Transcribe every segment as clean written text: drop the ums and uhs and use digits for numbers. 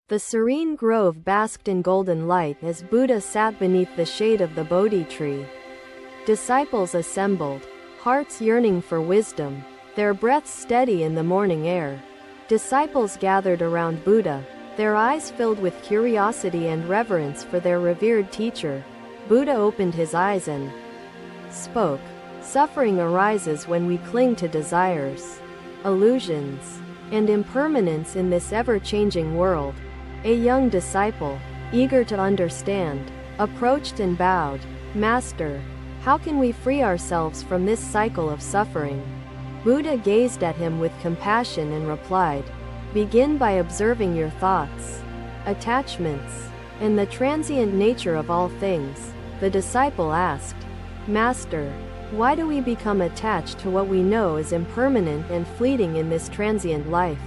The serene grove basked in golden light as Buddha sat beneath the shade of the Bodhi tree. Disciples assembled, hearts yearning for wisdom, their breaths steady in the morning air. Disciples gathered around Buddha, their eyes filled with curiosity and reverence for their revered teacher. Buddha opened his eyes and spoke. Suffering arises when we cling to desires, illusions, and impermanence in this ever-changing world. A young disciple, eager to understand, approached and bowed. Master, how can we free ourselves from this cycle of suffering? Buddha gazed at him with compassion and replied, begin by observing your thoughts, attachments, and the transient nature of all things. The disciple asked, Master, why do we become attached to what we know is impermanent and fleeting in this transient life?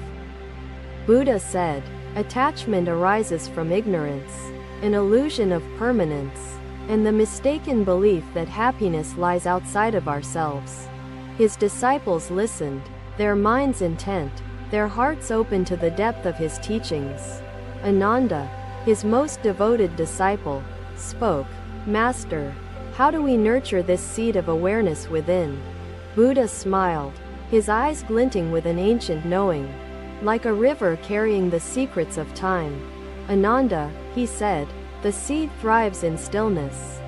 Buddha said, attachment arises from ignorance, an illusion of permanence, and the mistaken belief that happiness lies outside of ourselves. His disciples listened, their minds intent, their hearts open to the depth of his teachings. Ananda, his most devoted disciple, spoke, Master, how do we nurture this seed of awareness within? Buddha smiled, his eyes glinting with an ancient knowing. Like a river carrying the secrets of time. Ananda, he said, the seed thrives in stillness,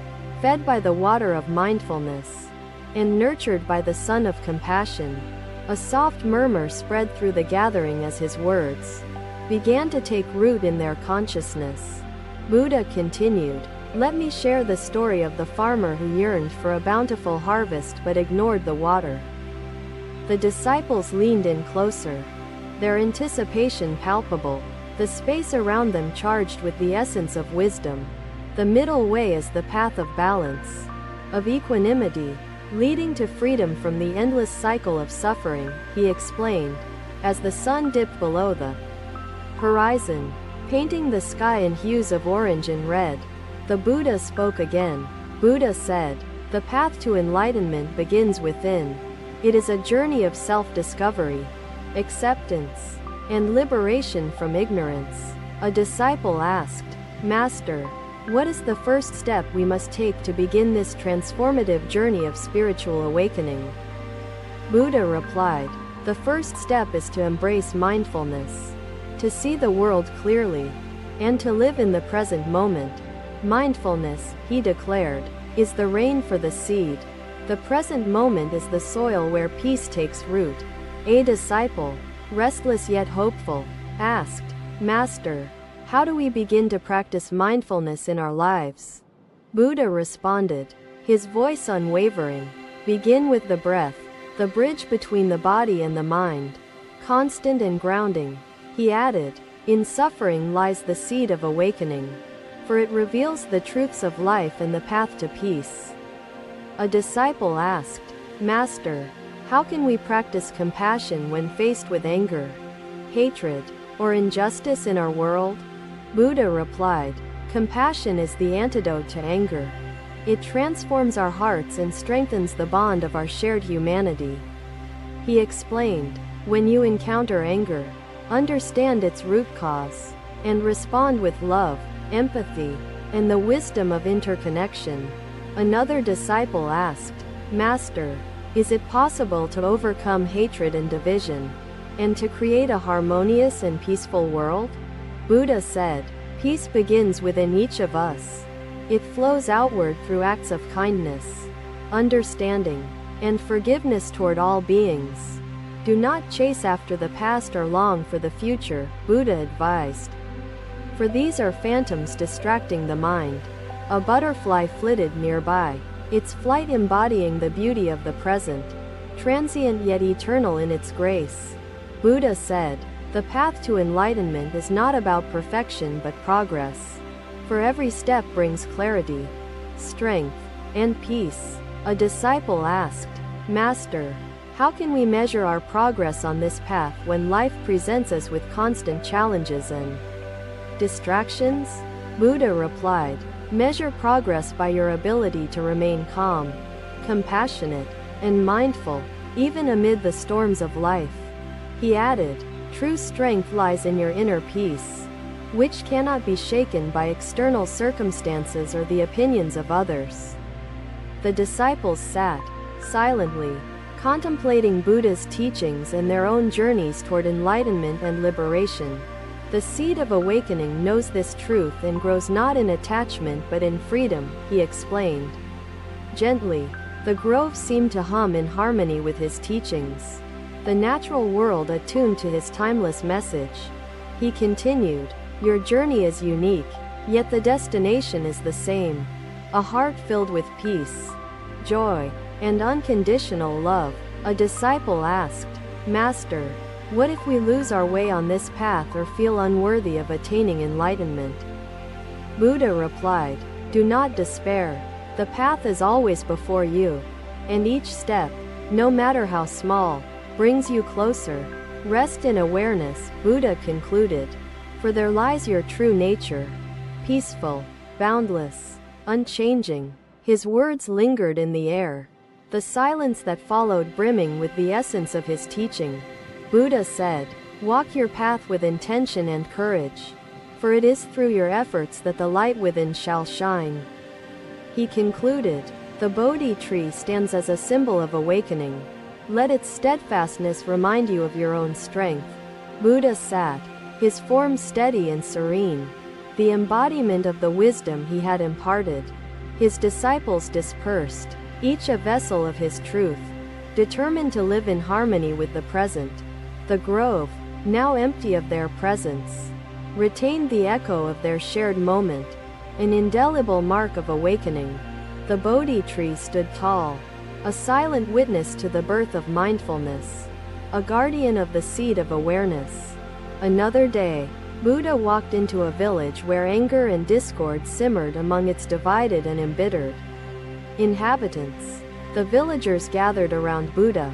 fed by the water of mindfulness, and nurtured by the sun of compassion. A soft murmur spread through the gathering as his words began to take root in their consciousness. Buddha continued, let me share the story of the farmer who yearned for a bountiful harvest but ignored the water. The disciples leaned in closer, their anticipation palpable, the space around them charged with the essence of wisdom. The middle way is the path of balance, of equanimity, leading to freedom from the endless cycle of suffering, he explained, as the sun dipped below the horizon, painting the sky in hues of orange and red. The Buddha spoke again. Buddha said, the path to enlightenment begins within. It is a journey of self-discovery, acceptance, and liberation from ignorance. A disciple asked, Master, what is the first step we must take to begin this transformative journey of spiritual awakening? Buddha replied, the first step is to embrace mindfulness, to see the world clearly, and to live in the present moment. Mindfulness, he declared, is the rain for the seed. The present moment is the soil where peace takes root. A disciple, restless yet hopeful, asked, Master, how do we begin to practice mindfulness in our lives? Buddha responded, his voice unwavering, begin with the breath, the bridge between the body and the mind, constant and grounding. He added, in suffering lies the seed of awakening, for it reveals the truths of life and the path to peace. A disciple asked, Master, how can we practice compassion when faced with anger, hatred, or injustice in our world? Buddha replied, compassion is the antidote to anger. It transforms our hearts and strengthens the bond of our shared humanity. He explained, when you encounter anger, understand its root cause, and respond with love, empathy, and the wisdom of interconnection. Another disciple asked, Master, is it possible to overcome hatred and division, and to create a harmonious and peaceful world? Buddha said, peace begins within each of us. It flows outward through acts of kindness, understanding, and forgiveness toward all beings. Do not chase after the past or long for the future, Buddha advised. For these are phantoms distracting the mind. A butterfly flitted nearby, its flight embodying the beauty of the present, transient yet eternal in its grace. Buddha said, the path to enlightenment is not about perfection but progress. For every step brings clarity, strength, and peace. A disciple asked, Master, how can we measure our progress on this path when life presents us with constant challenges and distractions? Buddha replied, measure progress by your ability to remain calm, compassionate, and mindful, even amid the storms of life. He added, true strength lies in your inner peace. which cannot be shaken by external circumstances or the opinions of others. The disciples sat, silently, contemplating Buddha's teachings and their own journeys toward enlightenment and liberation. The seed of awakening knows this truth and grows not in attachment but in freedom, he explained. Gently, the grove seemed to hum in harmony with his teachings, the natural world attuned to his timeless message. He continued, "Your journey is unique, yet the destination is the same. A heart filled with peace, joy, and unconditional love." A disciple asked, "Master, what if we lose our way on this path or feel unworthy of attaining enlightenment?" Buddha replied, "Do not despair. The path is always before you, and each step, no matter how small, brings you closer. Rest in awareness," Buddha concluded, "for there lies your true nature, peaceful, boundless, unchanging." His words lingered in the air, the silence that followed brimming with the essence of his teaching. Buddha said, "Walk your path with intention and courage, for it is through your efforts that the light within shall shine." He concluded, "The Bodhi tree stands as a symbol of awakening. Let its steadfastness remind you of your own strength." Buddha sat, his form steady and serene, the embodiment of the wisdom he had imparted. His disciples dispersed, each a vessel of his truth, determined to live in harmony with the present. The grove, now empty of their presence, retained the echo of their shared moment, an indelible mark of awakening. The Bodhi tree stood tall, a silent witness to the birth of mindfulness, a guardian of the seed of awareness. Another day, Buddha walked into a village where anger and discord simmered among its divided and embittered inhabitants. The villagers gathered around Buddha,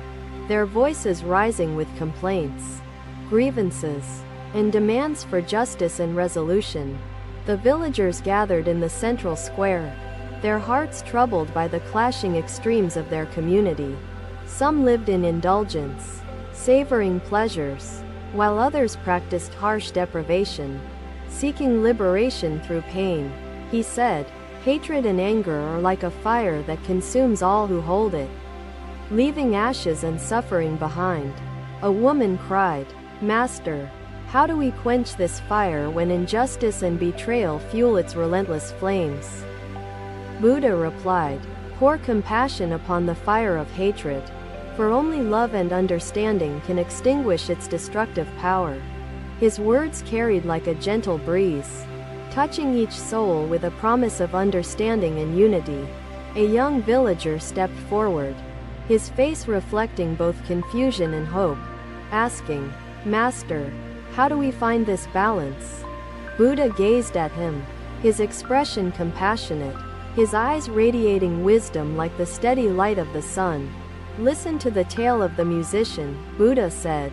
their voices rising with complaints, grievances, and demands for justice and resolution. The villagers gathered in the central square, their hearts troubled by the clashing extremes of their community. Some lived in indulgence, savoring pleasures, while others practiced harsh deprivation, seeking liberation through pain. He said, "Hatred and anger are like a fire that consumes all who hold it, leaving ashes and suffering behind." A woman cried, "Master, how do we quench this fire when injustice and betrayal fuel its relentless flames?" Buddha replied, "Pour compassion upon the fire of hatred, for only love and understanding can extinguish its destructive power." His words carried like a gentle breeze, touching each soul with a promise of understanding and unity. A young villager stepped forward, his face reflecting both confusion and hope, asking, "Master, how do we find this balance?" Buddha gazed at him, his expression compassionate, his eyes radiating wisdom like the steady light of the sun. "Listen to the tale of the musician," Buddha said,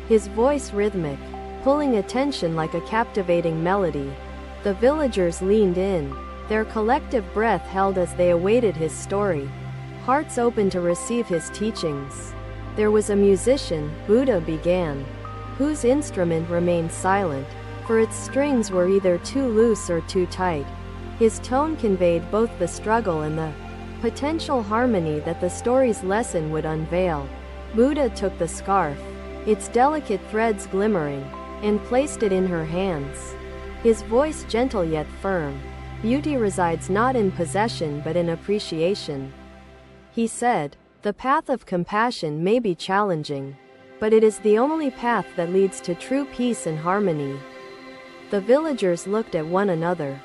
his voice rhythmic, pulling attention like a captivating melody. The villagers leaned in, their collective breath held as they awaited his story, hearts open to receive his teachings. "There was a musician," Buddha began, "whose instrument remained silent, for its strings were either too loose or too tight." His tone conveyed both the struggle and the potential harmony that the story's lesson would unveil. Buddha took the scarf, its delicate threads glimmering, and placed it in her hands, his voice gentle yet firm. "Beauty resides not in possession but in appreciation," he said. "The path of compassion may be challenging, but it is the only path that leads to true peace and harmony." The villagers looked at one another,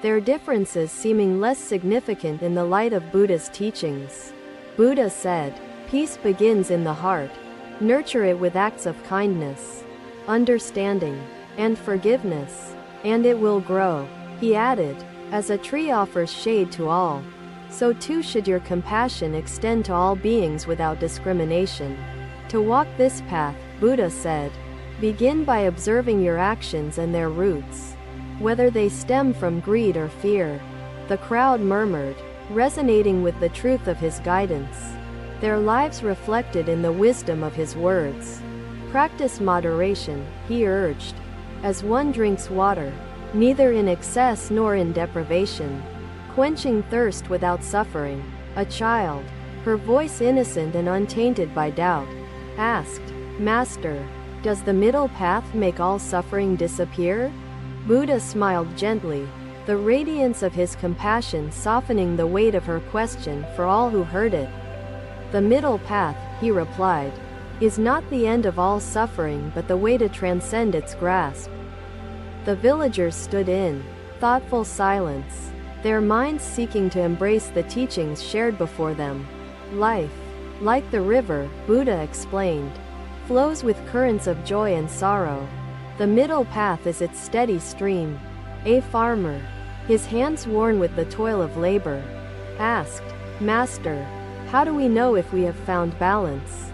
their differences seeming less significant in the light of Buddha's teachings. Buddha said, "Peace begins in the heart. Nurture it with acts of kindness, understanding, and forgiveness, and it will grow." He added, "As a tree offers shade to all, so too should your compassion extend to all beings without discrimination." To walk this path, Buddha said, begin by observing your actions and their roots, whether they stem from greed or fear. The crowd murmured, resonating with the truth of his guidance, their lives reflected in the wisdom of his words. Practice moderation, he urged. as one drinks water, neither in excess nor in deprivation, quenching thirst without suffering. A child, her voice innocent and untainted by doubt, asked, "Master, does the middle path make all suffering disappear?" Buddha smiled gently, the radiance of his compassion softening the weight of her question for all who heard it. "The middle path," he replied, "is not the end of all suffering but the way to transcend its grasp." The villagers stood in thoughtful silence, their minds seeking to embrace the teachings shared before them. Life, like the river, Buddha explained, flows with currents of joy and sorrow. The middle path is its steady stream. A farmer, his hands worn with the toil of labor, asked, "Master, how do we know if we have found balance?"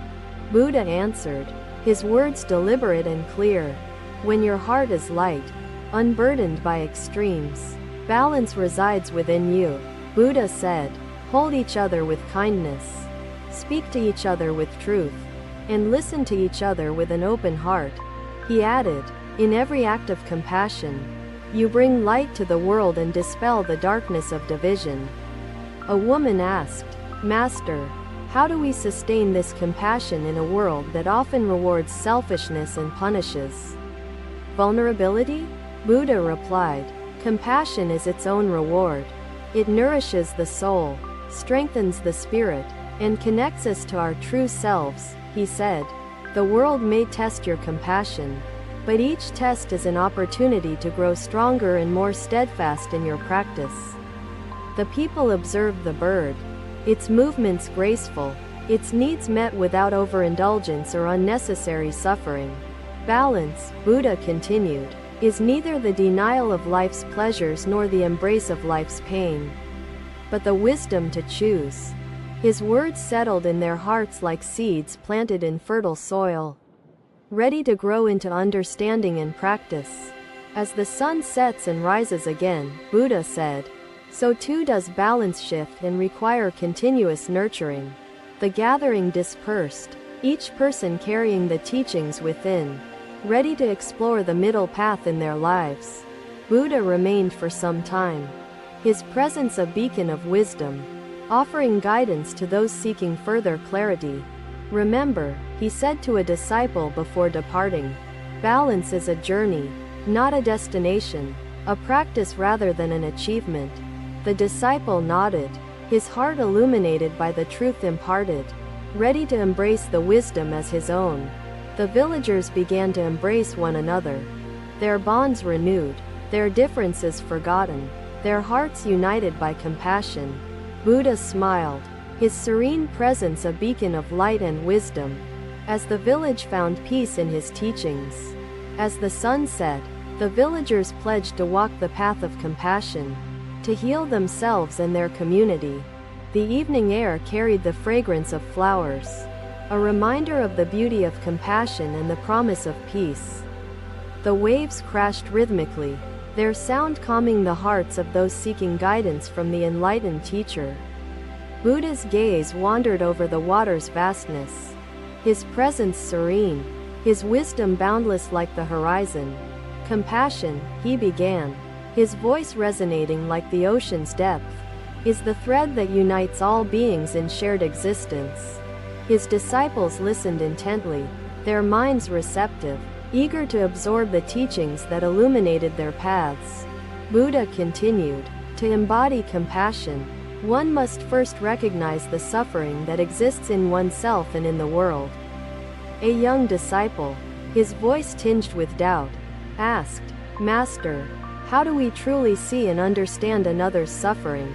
Buddha answered, his words deliberate and clear, "When your heart is light, unburdened by extremes, balance resides within you." Buddha said, "Hold each other with kindness, speak to each other with truth, and listen to each other with an open heart." He added, "In every act of compassion, you bring light to the world and dispel the darkness of division." A woman asked, "Master, how do we sustain this compassion in a world that often rewards selfishness and punishes vulnerability?" Buddha replied, "Compassion is its own reward. It nourishes the soul, strengthens the spirit, and connects us to our true selves." He said, "The world may test your compassion, but each test is an opportunity to grow stronger and more steadfast in your practice." The people observed the bird, its movements graceful, its needs met without overindulgence or unnecessary suffering. Balance, Buddha continued, is neither the denial of life's pleasures nor the embrace of life's pain, but the wisdom to choose. His words settled in their hearts like seeds planted in fertile soil, ready to grow into understanding and practice. As the sun sets and rises again, Buddha said, so too does balance shift and require continuous nurturing. The gathering dispersed, each person carrying the teachings within, ready to explore the middle path in their lives. Buddha remained for some time, his presence a beacon of wisdom, offering guidance to those seeking further clarity. "Remember," he said to a disciple before departing, "balance is a journey, not a destination, a practice rather than an achievement." The disciple nodded, his heart illuminated by the truth imparted, ready to embrace the wisdom as his own. The villagers began to embrace one another, their bonds renewed, their differences forgotten, their hearts united by compassion. Buddha smiled, his serene presence a beacon of light and wisdom, as the village found peace in his teachings. As the sun set, the villagers pledged to walk the path of compassion, to heal themselves and their community. The evening air carried the fragrance of flowers, a reminder of the beauty of compassion and the promise of peace. The waves crashed rhythmically, their sound calming the hearts of those seeking guidance from the enlightened teacher. Buddha's gaze wandered over the water's vastness, his presence serene, his wisdom boundless like the horizon. "Compassion," he began, his voice resonating like the ocean's depth, "is the thread that unites all beings in shared existence." His disciples listened intently, their minds receptive, eager to absorb the teachings that illuminated their paths. Buddha continued, "To embody compassion, one must first recognize the suffering that exists in oneself and in the world." A young disciple, his voice tinged with doubt, asked, "Master, how do we truly see and understand another's suffering?"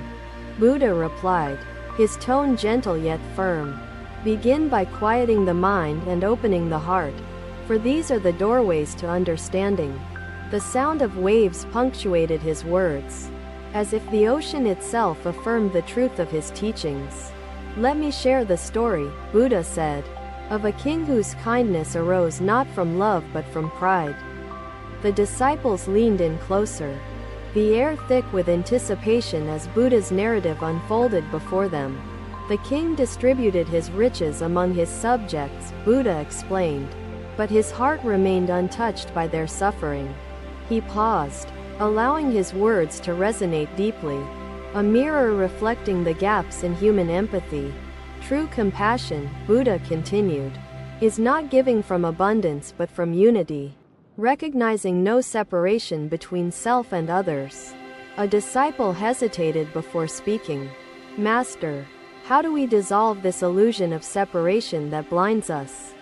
Buddha replied, his tone gentle yet firm, "Begin by quieting the mind and opening the heart, for these are the doorways to understanding." The sound of waves punctuated his words, as if the ocean itself affirmed the truth of his teachings. "Let me share the story," Buddha said, "of a king whose kindness arose not from love but from pride." The disciples leaned in closer, the air thick with anticipation as Buddha's narrative unfolded before them. The king distributed his riches among his subjects, Buddha explained, but his heart remained untouched by their suffering. He paused, allowing his words to resonate deeply. A mirror reflecting the gaps in human empathy. True compassion, Buddha continued, is not giving from abundance but from unity, recognizing no separation between self and others. A disciple hesitated before speaking. Master, how do we dissolve this illusion of separation that blinds us?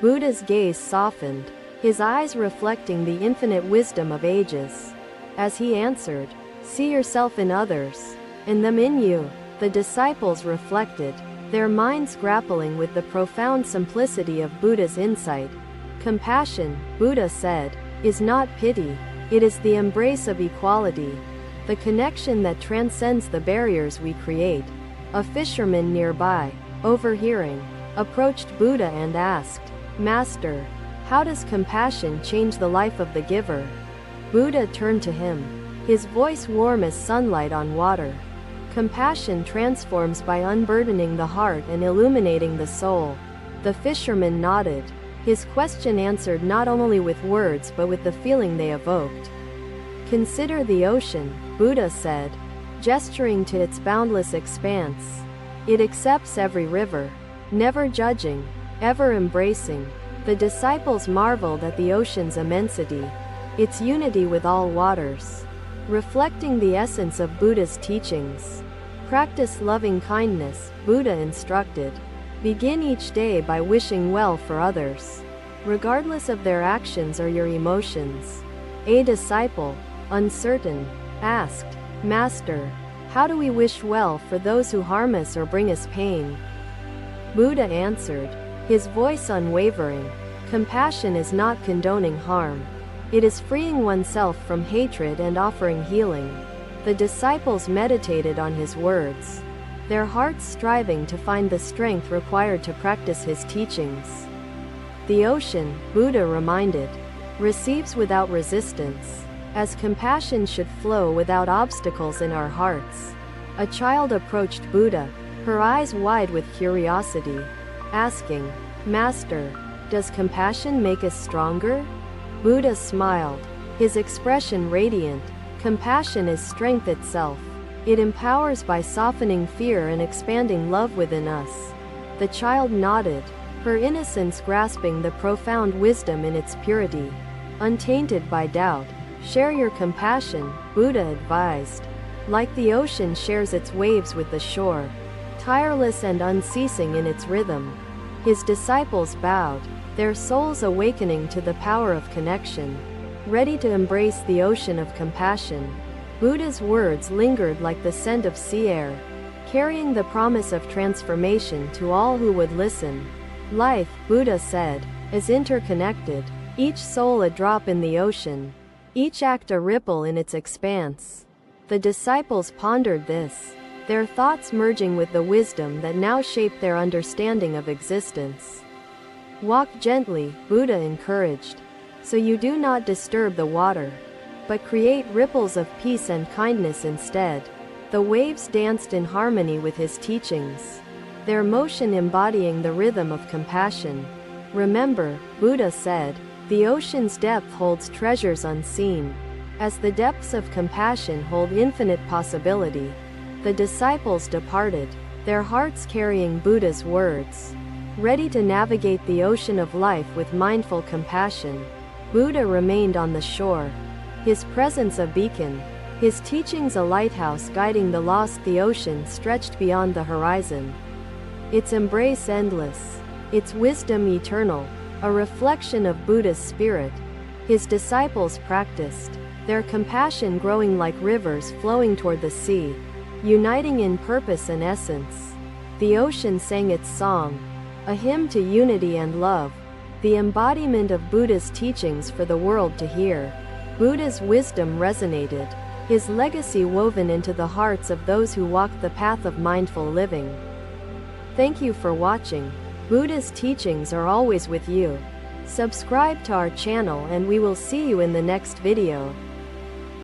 Buddha's gaze softened, his eyes reflecting the infinite wisdom of ages. As he answered, see yourself in others, and them in you. The disciples reflected, their minds grappling with the profound simplicity of Buddha's insight. Compassion, Buddha said, is not pity, it is the embrace of equality, the connection that transcends the barriers we create. A fisherman nearby, overhearing, approached Buddha and asked, Master, how does compassion change the life of the giver? Buddha turned to him, his voice warm as sunlight on water. Compassion transforms by unburdening the heart and illuminating the soul. The fisherman nodded, his question answered not only with words but with the feeling they evoked. Consider the ocean, Buddha said, gesturing to its boundless expanse. It accepts every river, never judging, ever embracing. The disciples marveled at the ocean's immensity, its unity with all waters, reflecting the essence of Buddha's teachings. Practice loving kindness, Buddha instructed. Begin each day by wishing well for others, regardless of their actions or your emotions. A disciple, uncertain, asked, Master, how do we wish well for those who harm us or bring us pain? Buddha answered, his voice unwavering, compassion is not condoning harm. It is freeing oneself from hatred and offering healing. The disciples meditated on his words, their hearts striving to find the strength required to practice his teachings. The ocean, Buddha reminded, receives without resistance, as compassion should flow without obstacles in our hearts. A child approached Buddha, her eyes wide with curiosity, asking, Master, does compassion make us stronger? Buddha smiled, his expression radiant. Compassion is strength itself. It empowers by softening fear and expanding love within us. The child nodded, her innocence grasping the profound wisdom in its purity. Untainted by doubt, share your compassion, Buddha advised. Like the ocean shares its waves with the shore, tireless and unceasing in its rhythm. His disciples bowed, their souls awakening to the power of connection, ready to embrace the ocean of compassion. Buddha's words lingered like the scent of sea air, carrying the promise of transformation to all who would listen. Life, Buddha said, is interconnected, each soul a drop in the ocean, each act a ripple in its expanse. The disciples pondered this, their thoughts merging with the wisdom that now shaped their understanding of existence. Walk gently, Buddha encouraged, so you do not disturb the water, but create ripples of peace and kindness instead. The waves danced in harmony with his teachings, their motion embodying the rhythm of compassion. Remember, Buddha said, the ocean's depth holds treasures unseen, as the depths of compassion hold infinite possibility. The disciples departed, their hearts carrying Buddha's words, ready to navigate the ocean of life with mindful compassion. Buddha remained on the shore, his presence a beacon, his teachings a lighthouse guiding the lost. The ocean stretched beyond the horizon, its embrace endless, its wisdom eternal, a reflection of Buddha's spirit. His disciples practiced, their compassion growing like rivers flowing toward the sea, uniting in purpose and essence. The ocean sang its song, a hymn to unity and love, the embodiment of Buddha's teachings for the world to hear. Buddha's wisdom resonated, his legacy woven into the hearts of those who walk the path of mindful living. Thank you for watching. Buddha's teachings are always with you. Subscribe to our channel and we will see you in the next video.